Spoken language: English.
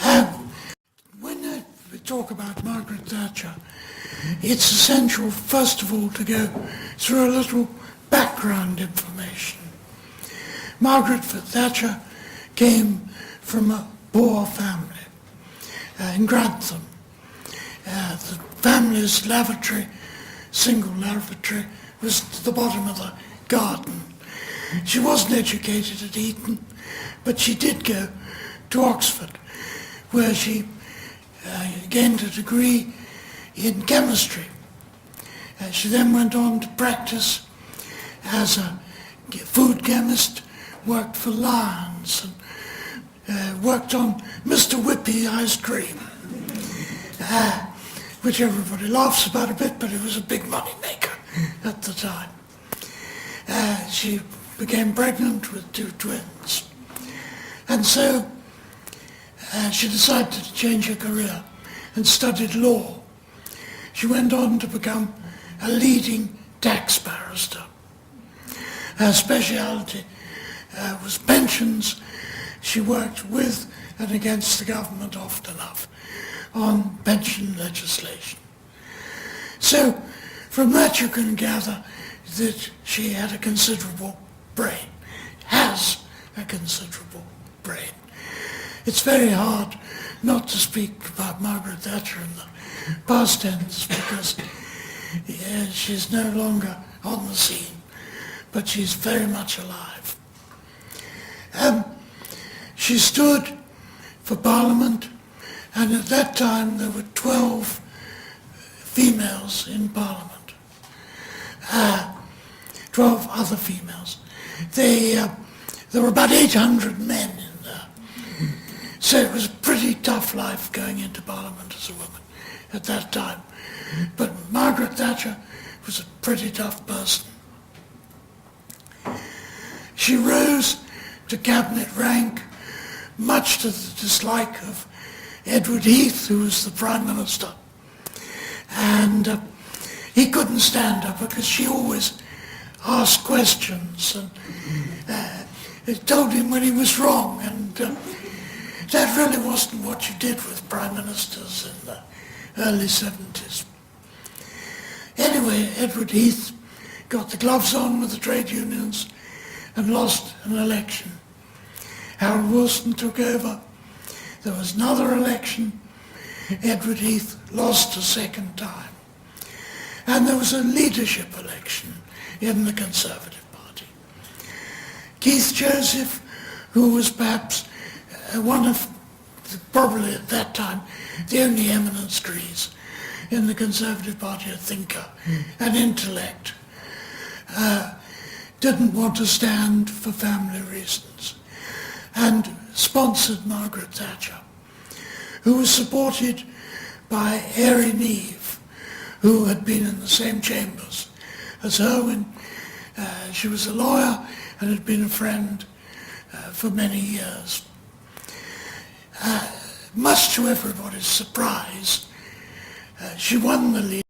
When we talk about Margaret Thatcher, it's essential, first of all, to go through a little background information. Margaret Thatcher came from a poor family in Grantham. The family's lavatory, single lavatory, was at the bottom of the garden. She wasn't educated at Eton, but she did go to Oxford, where she gained a degree in chemistry. She then went on to practice as a food chemist, worked for Lions, and worked on Mr. Whippy ice cream, which everybody laughs about a bit, but it was a big money maker at the time. She became pregnant with 2 twins, and so she decided to change her career and studied law. She went on to become a leading tax barrister. Her speciality was pensions. She worked with and against the government often enough on pension legislation. So from that you can gather that she had a considerable brain, has a considerable brain. It's very hard not to speak about Margaret Thatcher in the past tense because she's no longer on the scene, but she's very much alive. She stood for Parliament, and at that time there were 12 females in Parliament. 12 other females. There were about 800 men in there. So it was a pretty tough life going into Parliament as a woman at that time. But Margaret Thatcher was a pretty tough person. She rose to cabinet rank, much to the dislike of Edward Heath, who was the Prime Minister. And he couldn't stand her because she always asked questions and told him when he was wrong. And that really wasn't what you did with Prime Ministers in the early 70s. Anyway, Edward Heath got the gloves on with the trade unions and lost an election. Harold Wilson took over. There was another election. Edward Heath lost a second time. And there was a leadership election in the Conservative Party. Keith Joseph, who was perhaps one of, probably at that time, the only eminent degrees in the Conservative Party, a thinker, an intellect, didn't want to stand for family reasons, and sponsored Margaret Thatcher, who was supported by Harry Neave, who had been in the same chambers as her when she was a lawyer and had been a friend for many years. Much to everybody's surprise, she won the leadership